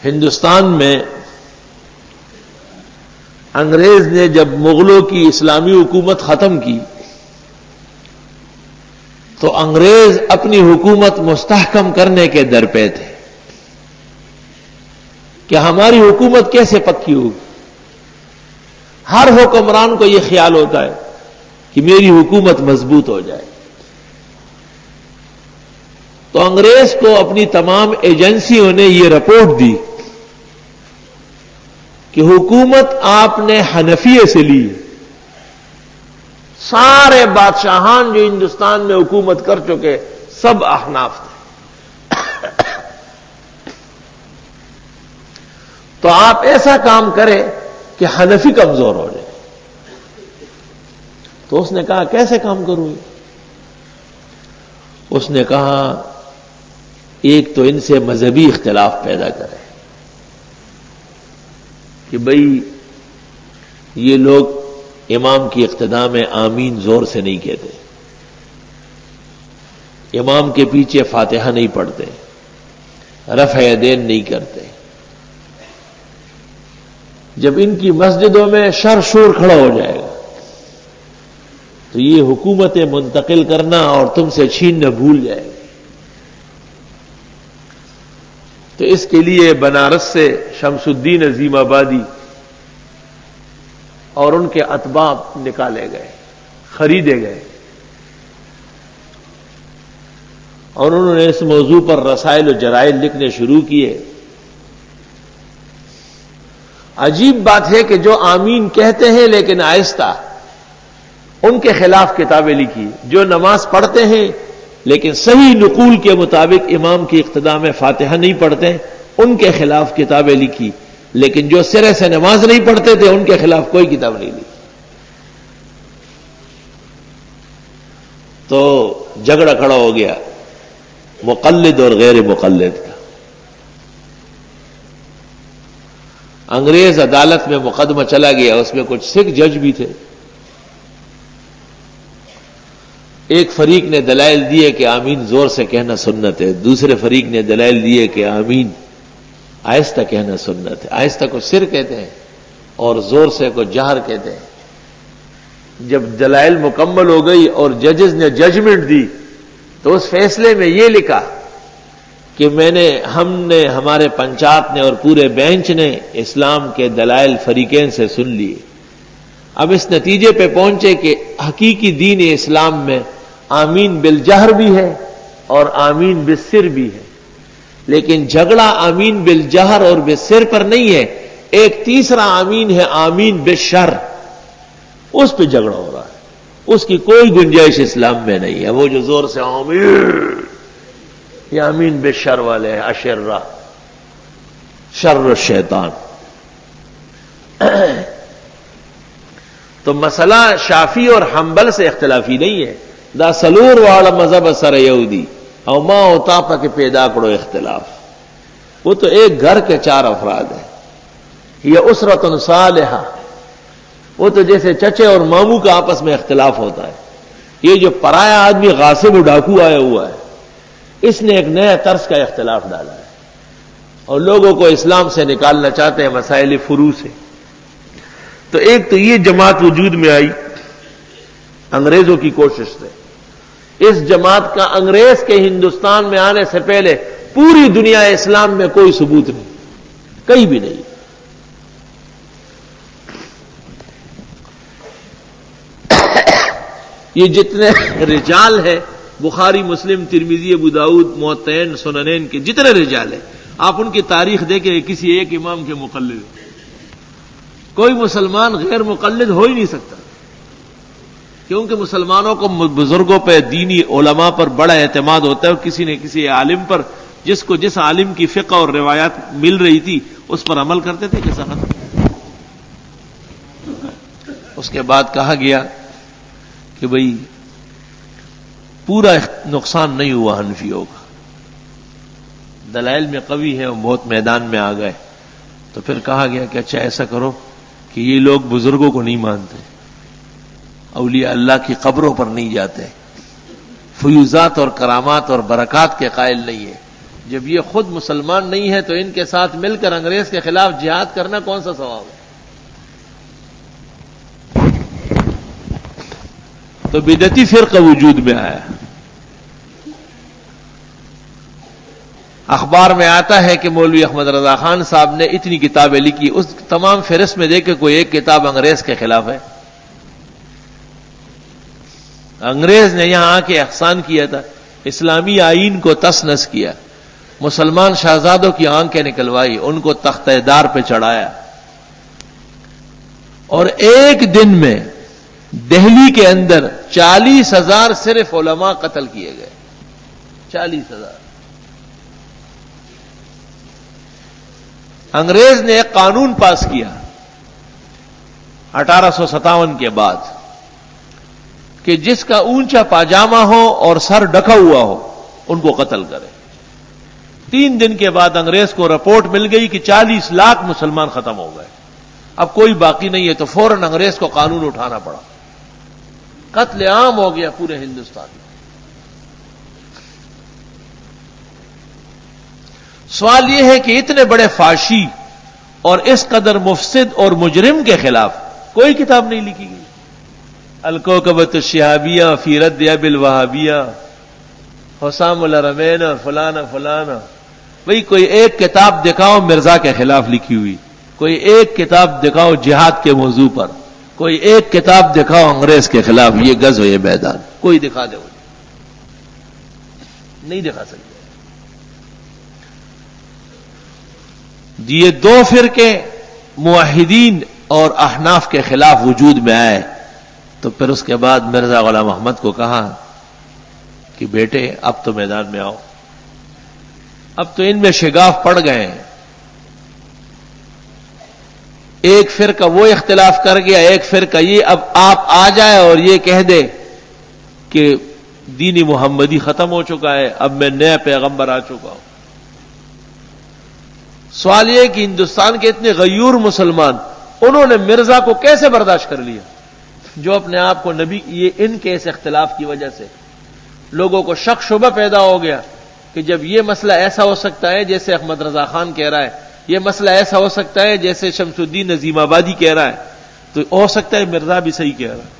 ہندوستان میں انگریز نے جب مغلوں کی اسلامی حکومت ختم کی تو انگریز اپنی حکومت مستحکم کرنے کے درپے تھے کہ ہماری حکومت کیسے پکی ہوگی. ہر حکمران کو یہ خیال ہوتا ہے کہ میری حکومت مضبوط ہو جائے. تو انگریز کو اپنی تمام ایجنسیوں نے یہ رپورٹ دی کہ حکومت آپ نے حنفیے سے لی. سارے بادشاہان جو ہندوستان میں حکومت کر چکے سب احناف تھے. تو آپ ایسا کام کریں کہ حنفی کمزور ہو جائے. تو اس نے کہا کیسے کام کروں؟ اس نے کہا ایک تو ان سے مذہبی اختلاف پیدا کرے کہ بھئی یہ لوگ امام کی اقتداء میں آمین زور سے نہیں کہتے، امام کے پیچھے فاتحہ نہیں پڑھتے، رفع یدین نہیں کرتے. جب ان کی مسجدوں میں شر شور کھڑا ہو جائے گا تو یہ حکومتیں منتقل کرنا اور تم سے چھیننا بھول جائے گی. تو اس کے لیے بنارس سے شمس الدین عظیم آبادی اور ان کے اتباع نکالے گئے، خریدے گئے، اور انہوں نے اس موضوع پر رسائل و جرائد لکھنے شروع کیے. عجیب بات ہے کہ جو آمین کہتے ہیں لیکن آہستہ، ان کے خلاف کتابیں لکھی. جو نماز پڑھتے ہیں لیکن صحیح نقول کے مطابق امام کی اقتداء میں فاتحہ نہیں پڑھتے، ان کے خلاف کتابیں لکھی. لیکن جو سرے سے نماز نہیں پڑھتے تھے ان کے خلاف کوئی کتاب نہیں لکھی. تو جھگڑا کھڑا ہو گیا مقلد اور غیر مقلد کا. انگریز عدالت میں مقدمہ چلا گیا، اس میں کچھ سکھ جج بھی تھے. ایک فریق نے دلائل دیے کہ آمین زور سے کہنا سنت ہے، دوسرے فریق نے دلائل دیے کہ آمین آہستہ کہنا سنت ہے. آہستہ کو سر کہتے ہیں اور زور سے کو جہر کہتے ہیں. جب دلائل مکمل ہو گئی اور ججز نے ججمنٹ دی تو اس فیصلے میں یہ لکھا کہ ہم نے ہمارے پنچایت نے اور پورے بینچ نے اسلام کے دلائل فریقین سے سن لیے. اب اس نتیجے پہ پہنچے کہ حقیقی دین اسلام میں آمین بالجہر بھی ہے اور آمین بالسر بھی ہے. لیکن جھگڑا آمین بالجہر اور بالسر پر نہیں ہے، ایک تیسرا آمین ہے آمین بالشر، اس پہ جھگڑا ہو رہا ہے. اس کی کوئی گنجائش اسلام میں نہیں ہے. وہ جو زور سے آمین، یہ آمین بالشر والے ہیں، اشرہ شر الشیطان. تو مسئلہ شافی اور حنبل سے اختلافی نہیں ہے. دا سلور والا مذہب سر یہودی او ما او تاپا کے پیدا کرو اختلاف. وہ تو ایک گھر کے 4 افراد ہیں. یہ اسرۃ صالحہ، وہ تو جیسے چچے اور ماموں کا آپس میں اختلاف ہوتا ہے. یہ جو پرایا آدمی غاصب و ڈاکو آیا ہوا ہے، اس نے ایک نیا طرز کا اختلاف ڈالا ہے اور لوگوں کو اسلام سے نکالنا چاہتے ہیں مسائل فروع سے. تو ایک تو یہ جماعت وجود میں آئی انگریزوں کی کوشش سے. اس جماعت کا انگریز کے ہندوستان میں آنے سے پہلے پوری دنیا اسلام میں کوئی ثبوت نہیں، کہیں بھی نہیں. یہ جتنے رجال ہیں بخاری، مسلم، ترمذی، ابو داؤد، موطئین، سننین کے جتنے رجال ہیں، آپ ان کی تاریخ دیکھیں کسی ایک امام کے مقلد ہیں. کوئی مسلمان غیر مقلد ہو ہی نہیں سکتا، کیونکہ مسلمانوں کو بزرگوں پہ، دینی علماء پر بڑا اعتماد ہوتا ہے. اور کسی نے کسی عالم پر، جس کو جس عالم کی فقہ اور روایات مل رہی تھی اس پر عمل کرتے تھے. کیسا ختم. اس کے بعد کہا گیا کہ بھئی پورا نقصان نہیں ہوا حنفیوں کا، دلائل میں قوی ہے اور بہت میدان میں آ گئے. تو پھر کہا گیا کہ اچھا ایسا کرو کہ یہ لوگ بزرگوں کو نہیں مانتے، اولیاء اللہ کی قبروں پر نہیں جاتے، فیوزات اور کرامات اور برکات کے قائل نہیں ہے، جب یہ خود مسلمان نہیں ہے تو ان کے ساتھ مل کر انگریز کے خلاف جہاد کرنا کون سا ثواب ہے؟ تو بدعتی فرقہ وجود میں آیا. اخبار میں آتا ہے کہ مولوی احمد رضا خان صاحب نے اتنی کتابیں لکھی، اس تمام فہرست میں دیکھے کوئی ایک کتاب انگریز کے خلاف ہے. انگریز نے یہاں آ کے احسان کیا تھا، اسلامی آئین کو تس نس کیا، مسلمان شہزادوں کی آنکھیں نکلوائی، ان کو تختہ دار پہ چڑھایا، اور ایک دن میں دہلی کے اندر 40,000 صرف علماء قتل کیے گئے. 40,000. انگریز نے ایک قانون پاس کیا 1857 کے بعد کہ جس کا اونچا پاجامہ ہو اور سر ڈھکا ہوا ہو ان کو قتل کرے. 3 دن کے بعد انگریز کو رپورٹ مل گئی کہ 40 لاکھ مسلمان ختم ہو گئے، اب کوئی باقی نہیں ہے، تو فوراً انگریز کو قانون اٹھانا پڑا. قتل عام ہو گیا پورے ہندوستان میں. سوال یہ ہے کہ اتنے بڑے فاشی اور اس قدر مفسد اور مجرم کے خلاف کوئی کتاب نہیں لکھی گئی. الکوکبۃ الشہابیہ فی رد ابی الوہابیہ، حسام الحرمین اور فلانا فلانا. بھئی کوئی ایک کتاب دکھاؤ مرزا کے خلاف لکھی ہوئی، کوئی ایک کتاب دکھاؤ جہاد کے موضوع پر، کوئی ایک کتاب دکھاؤ انگریز کے خلاف، یہ غزو یہ میدان، کوئی دکھا دے مجھے. نہیں دکھا سکتے. یہ 2 فرقے موحدین اور احناف کے خلاف وجود میں آئے تو پھر اس کے بعد مرزا غلام احمد کو کہا کہ بیٹے اب تو میدان میں آؤ. اب تو ان میں شگاف پڑ گئے ہیں. ایک فرقہ وہ اختلاف کر گیا، ایک فرقہ یہ. اب آپ آ جائے اور یہ کہہ دے کہ دین محمدی ختم ہو چکا ہے، اب میں نیا پیغمبر آ چکا ہوں. سوال یہ کہ ہندوستان کے اتنے غیور مسلمان انہوں نے مرزا کو کیسے برداشت کر لیا جو اپنے آپ کو نبی. یہ ان کے اس اختلاف کی وجہ سے لوگوں کو شک شبہ پیدا ہو گیا کہ جب یہ مسئلہ ایسا ہو سکتا ہے جیسے احمد رضا خان کہہ رہا ہے، یہ مسئلہ ایسا ہو سکتا ہے جیسے شمس الدین نظیم آبادی کہہ رہا ہے، تو ہو سکتا ہے مرزا بھی صحیح کہہ رہا ہے.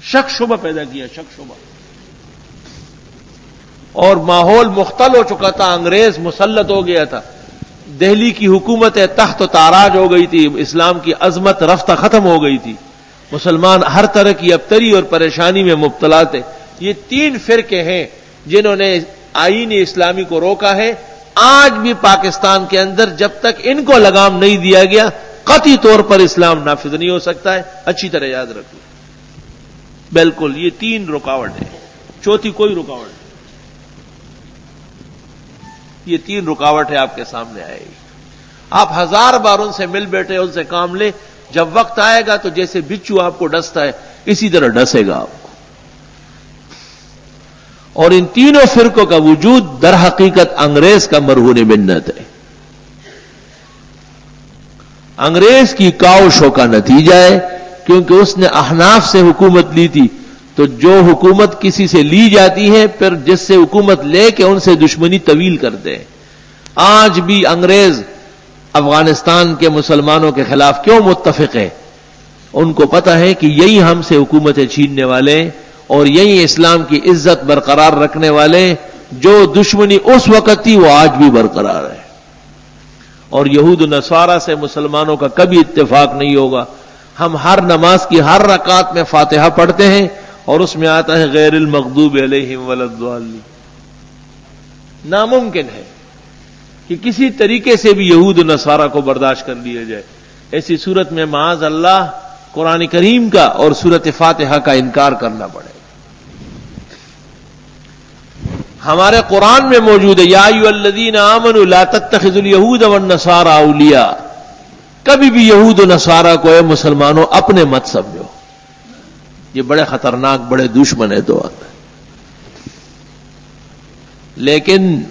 شک شبہ پیدا کیا، شک شبہ. اور ماحول مختل ہو چکا تھا، انگریز مسلط ہو گیا تھا، دہلی کی حکومت تخت و تاراج ہو گئی تھی، اسلام کی عظمت رفتہ ختم ہو گئی تھی، مسلمان ہر طرح کی ابتری اور پریشانی میں مبتلا تھے. یہ 3 فرقے ہیں جنہوں نے آئین اسلامی کو روکا ہے. آج بھی پاکستان کے اندر جب تک ان کو لگام نہیں دیا گیا قطعی طور پر اسلام نافذ نہیں ہو سکتا ہے. اچھی طرح یاد رکھو. بالکل یہ 3 رکاوٹ ہے، چوتھی کوئی رکاوٹ نہیں. یہ 3 رکاوٹ ہے آپ کے سامنے آئے گی. آپ 1000 بار ان سے مل بیٹھے، ان سے کام لیں، جب وقت آئے گا تو جیسے بچو آپ کو ڈستا ہے اسی طرح ڈسے گا آپ کو. اور ان تینوں فرقوں کا وجود در حقیقت انگریز کا مرہون منت ہے، انگریز کی کاوشوں کا نتیجہ ہے. کیونکہ اس نے احناف سے حکومت لی تھی، تو جو حکومت کسی سے لی جاتی ہے پھر جس سے حکومت لے کے ان سے دشمنی طویل کرتے ہیں. آج بھی انگریز افغانستان کے مسلمانوں کے خلاف کیوں متفق ہے؟ ان کو پتہ ہے کہ یہی ہم سے حکومتیں چھیننے والے اور یہی اسلام کی عزت برقرار رکھنے والے. جو دشمنی اس وقت تھی وہ آج بھی برقرار ہے. اور یہود و نصارہ سے مسلمانوں کا کبھی اتفاق نہیں ہوگا. ہم ہر نماز کی ہر رکعت میں فاتحہ پڑھتے ہیں اور اس میں آتا ہے غیر المغضوب علیہم ولا الضالین. ناممکن ہے کہ کسی طریقے سے بھی یہود و نصارہ کو برداشت کر لیا جائے. ایسی صورت میں معاذ اللہ قرآن کریم کا اور سورۃ فاتحہ کا انکار کرنا پڑے. ہمارے قرآن میں موجود ہے یا ایھا الذین آمنوا لا تتخذوا اليہود والنصارى اولیاء. کبھی بھی یہود و نصارہ کو اے مسلمانوں اپنے مت سمجھو، یہ بڑے خطرناک بڑے دشمن ہیں. تو لیکن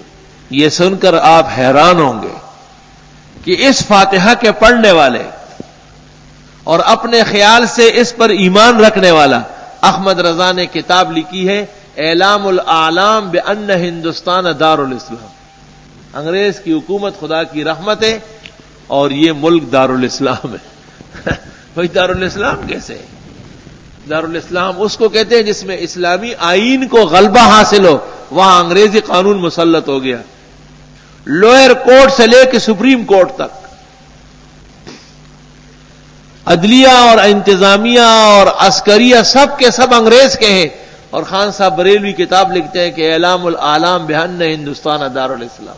یہ سن کر آپ حیران ہوں گے کہ اس فاتحہ کے پڑھنے والے اور اپنے خیال سے اس پر ایمان رکھنے والا احمد رضا نے کتاب لکھی ہے اعلام الاعلام بان ہندوستان دار الاسلام. انگریز کی حکومت خدا کی رحمت ہے اور یہ ملک دارالاسلام ہے. بھائی دارالاسلام کیسے ہے؟ دارالاسلام اس کو کہتے ہیں جس میں اسلامی آئین کو غلبہ حاصل ہو. وہاں انگریزی قانون مسلط ہو گیا، لوئر کورٹ سے لے کے سپریم کورٹ تک عدلیہ اور انتظامیہ اور عسکریہ سب کے سب انگریز کے ہیں. اور خان صاحب بریلوی کتاب لکھتے ہیں کہ اعلام العالم بان ہندوستان دارالاسلام.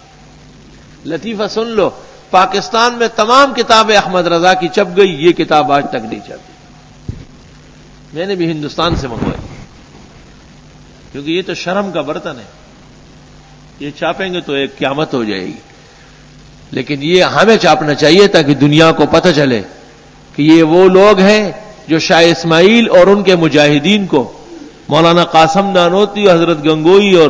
لطیفہ سن لو، پاکستان میں تمام کتابیں احمد رضا کی چھپ گئی، یہ کتاب آج تک نہیں چھپی. میں نے بھی ہندوستان سے منگوائی کیونکہ یہ تو شرم کا برتن ہے، یہ چھاپیں گے تو ایک قیامت ہو جائے گی. لیکن یہ ہمیں چھاپنا چاہیے تاکہ دنیا کو پتہ چلے کہ یہ وہ لوگ ہیں جو شاہ اسماعیل اور ان کے مجاہدین کو، مولانا قاسم نانوتوی، حضرت گنگوئی اور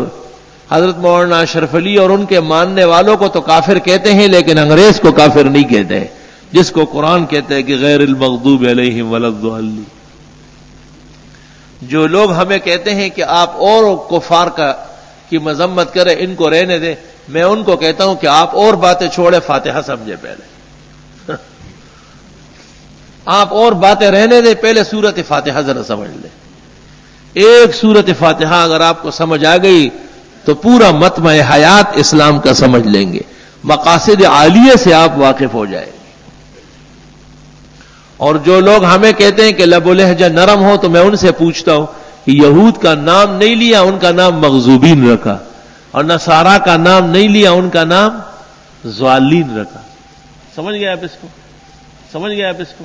حضرت مولانا اشرف علی اور ان کے ماننے والوں کو تو کافر کہتے ہیں، لیکن انگریز کو کافر نہیں کہتے ہیں، جس کو قرآن کہتے ہیں کہ غیر المغضوب علیہم ولا الضالین. جو لوگ ہمیں کہتے ہیں کہ آپ اور کفار کی مذمت کریں، ان کو رہنے دیں، میں ان کو کہتا ہوں کہ آپ اور باتیں چھوڑے، فاتحہ سمجھے پہلے. آپ اور باتیں رہنے دیں، پہلے سورت فاتحہ ذرا سمجھ لیں. ایک سورت فاتحہ اگر آپ کو سمجھ آ گئی تو پورا مطمع حیات اسلام کا سمجھ لیں گے، مقاصد عالیہ سے آپ واقف ہو جائیں گے. اور جو لوگ ہمیں کہتے ہیں کہ لب و لہجہ نرم ہو، تو میں ان سے پوچھتا ہوں کہ یہود کا نام نہیں لیا، ان کا نام مغضوبین رکھا، اور نصارا کا نام نہیں لیا، ان کا نام ضالین رکھا. سمجھ گئے آپ اس کو؟ سمجھ گئے آپ اس کو؟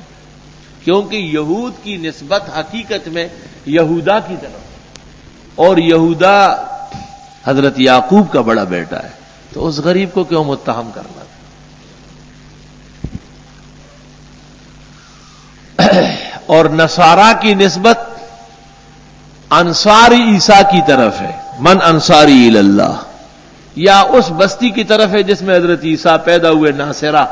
کیونکہ یہود کی نسبت حقیقت میں یہودا کی طرف، اور یہودا حضرت یعقوب کا بڑا بیٹا ہے، تو اس غریب کو کیوں متہم کرنا؟ اور نصارا کی نسبت انصار عیسیٰ کی طرف ہے، من انصاری اللہ، یا اس بستی کی طرف ہے جس میں حضرت عیسیٰ پیدا ہوئے، ناصرہ.